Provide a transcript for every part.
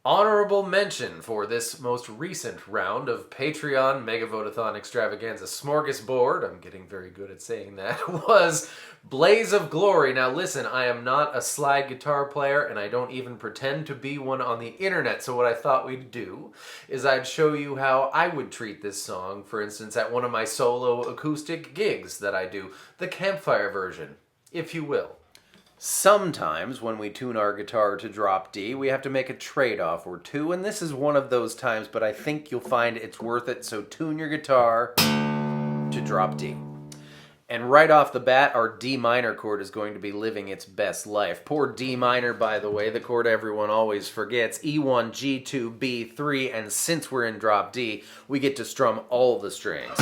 Honorable mention for this most recent round of Patreon Megavotathon Extravaganza Smorgasbord, I'm getting very good at saying that, was Blaze of Glory. Now listen, I am not a slide guitar player and I don't even pretend to be one on the internet, so what I thought we'd do is I'd show you how I would treat this song, for instance, at one of my solo acoustic gigs that I do, the campfire version, if you will. Sometimes when we tune our guitar to drop D, we have to make a trade-off or two, and this is one of those times, but I think you'll find it's worth it, so tune your guitar to drop D. And right off the bat, our D minor chord is going to be living its best life. Poor D minor, by the way, the chord everyone always forgets, E1, G2, B3, and since we're in drop D, we get to strum all the strings.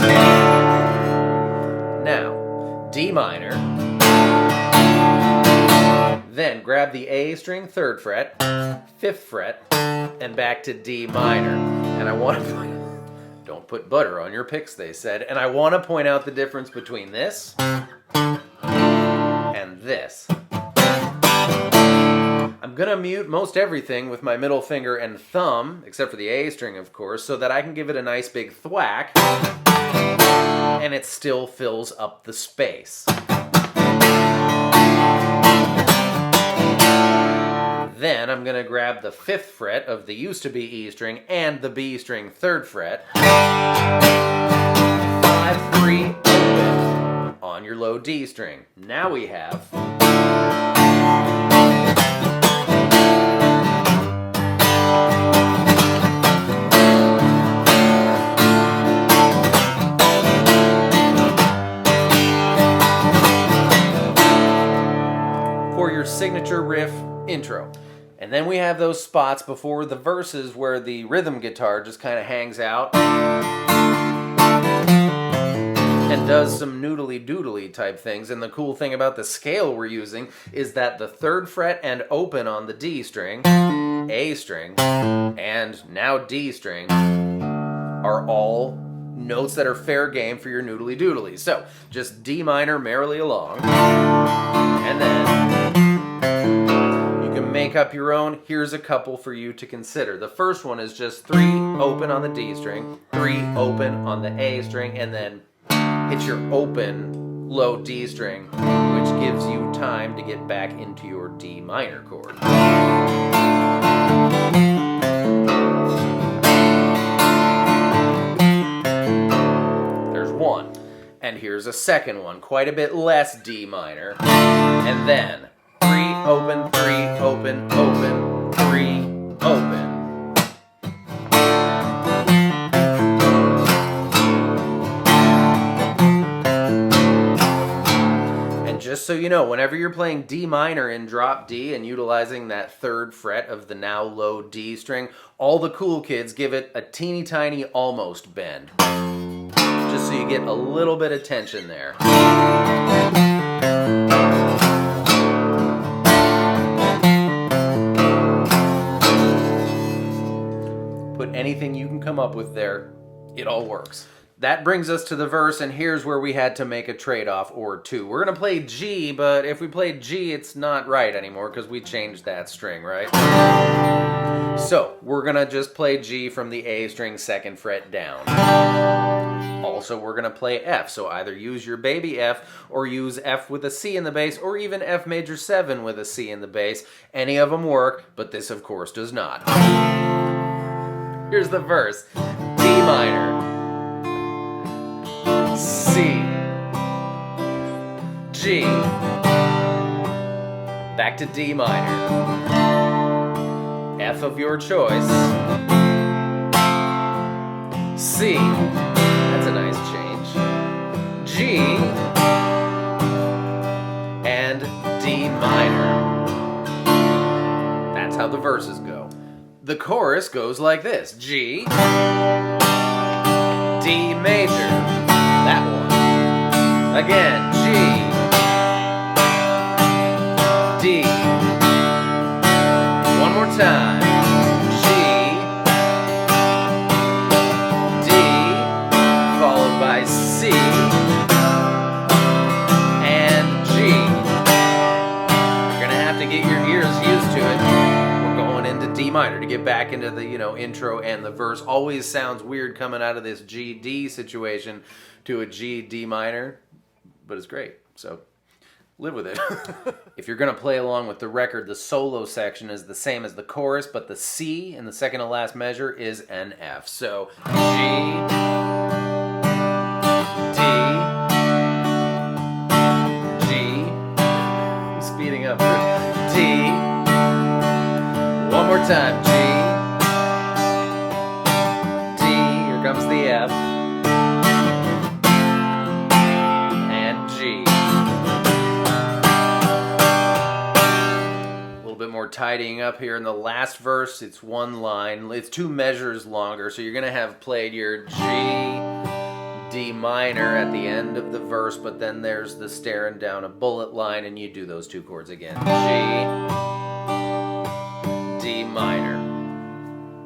Now, D minor, then grab the A string, 3rd fret, 5th fret, and back to D minor. And I want to don't put butter on your picks, they said. And I want to point out the difference between this and this. I'm going to mute most everything with my middle finger and thumb, except for the A string, of course, so that I can give it a nice big thwack, and it still fills up the space. Then I'm going to grab the 5th fret of the used to be E string and the B string 3rd fret. 5-3 open on your low D string. Now we have for your signature riff intro. And then we have those spots before the verses where the rhythm guitar just kind of hangs out and does some noodly-doodly type things. And the cool thing about the scale we're using is that the 3rd fret and open on the D string, A string, and now D string are all notes that are fair game for your noodly-doodly. So just D minor merrily along, and then make up your own. Here's a couple for you to consider. The first one is just 3 open on the D string, 3 open on the A string, and then hit your open low D string, which gives you time to get back into your D minor chord. There's one. And here's a second one, quite a bit less D minor. And then 3 open, 3 open, open, 3 open. And just so you know, whenever you're playing D minor in drop D and utilizing that 3rd fret of the now low D string, all the cool kids give it a teeny tiny almost bend. Just so you get a little bit of tension there. Put anything you can come up with there, it all works. That brings us to the verse, and here's where we had to make a trade-off or two. We're going to play G, but if we play G, it's not right anymore because we changed that string, right? So, we're going to just play G from the A string 2nd fret down. Also, we're going to play F, so either use your baby F or use F with a C in the bass, or even F major 7 with a C in the bass. Any of them work, but this, of course, does not. Here's the verse. D minor, C, G, back to D minor, F of your choice, C, that's a nice change, G, and D minor. That's how the verses go. The chorus goes like this: G, D major, that one, again, G, D, one more time, G, D, followed by C, and G. You're gonna have to get your ears used to it. We're going into D minor. to get back into the, intro and the verse. Always sounds weird coming out of this G-D situation to a G-D minor, but it's great, so live with it. If you're going to play along with the record, the solo section is the same as the chorus, but the C in the second to last measure is an F. So G, D, G, I'm speeding up, D, one more time, G, D, here comes the F, and G. A little bit more tidying up here in the last verse. It's one line, it's 2 measures longer, so you're gonna have played your G, D minor at the end of the verse, but then there's the staring down a bullet line, and you do those 2 chords again. G, D minor.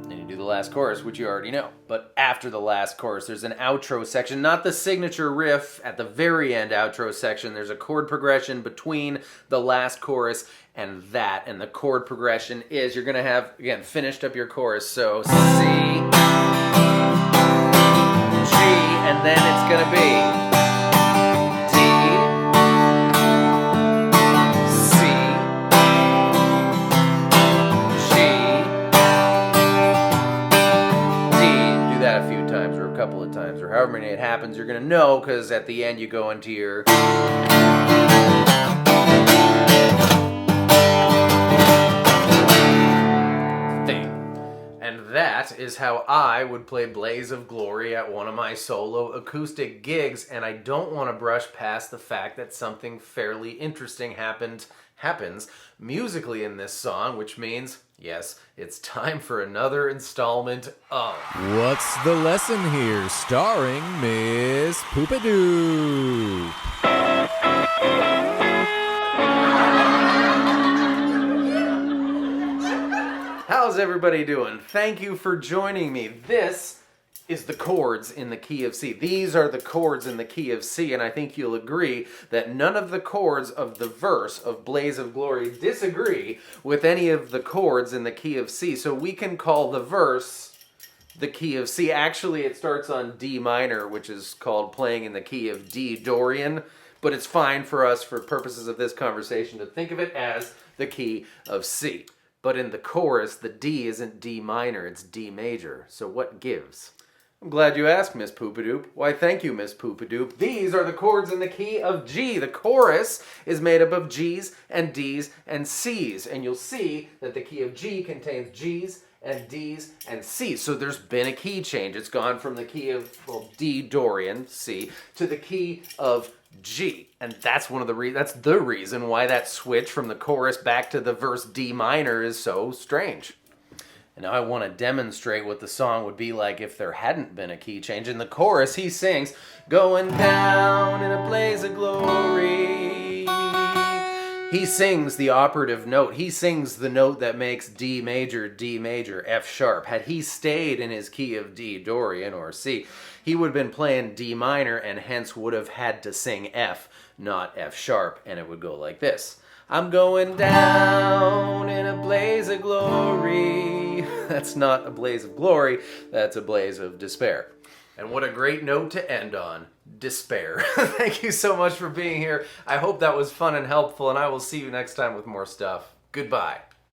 And you do the last chorus, which you already know. But after the last chorus, there's an outro section, not the signature riff. At the very end outro section, there's a chord progression between the last chorus and that. And the chord progression is, you're going to have, again, finished up your chorus. So C, G, and then it's going to be D, C, G, D. Do that a few times or a couple of times or however many it happens. You're going to know because at the end you go into your thing. And that is how I would play Blaze of Glory at one of my solo acoustic gigs, and I don't want to brush past the fact that something fairly interesting happens musically in this song, which means, yes, it's time for another installment of What's the Lesson Here? Starring Miss Poopadoo. How's everybody doing? Thank you for joining me. This is the chords in the key of C. These are the chords in the key of C, and I think you'll agree that none of the chords of the verse of Blaze of Glory disagree with any of the chords in the key of C. So we can call the verse the key of C. Actually, it starts on D minor, which is called playing in the key of D Dorian, but it's fine for us, for purposes of this conversation, to think of it as the key of C. But in the chorus, the D isn't D minor, it's D major. So what gives? I'm glad you asked, Miss Poopadoop. Why, thank you, Miss Poopadoop. These are the chords in the key of G. The chorus is made up of G's and D's and C's. And you'll see that the key of G contains G's and D's and C's. So there's been a key change. It's gone from the key of, D Dorian, C, to the key of G. And that's that's the reason why that switch from the chorus back to the verse D minor is so strange. And now I want to demonstrate what the song would be like if there hadn't been a key change. In the chorus, he sings, going down in a blaze of glory. He sings the operative note. He sings the note that makes D major, F sharp. Had he stayed in his key of D Dorian or C, he would have been playing D minor and hence would have had to sing F, not F sharp. And it would go like this. I'm going down in a blaze of glory. That's not a blaze of glory, that's a blaze of despair. And what a great note to end on. Despair. Thank you so much for being here. I hope that was fun and helpful, and I will see you next time with more stuff. Goodbye.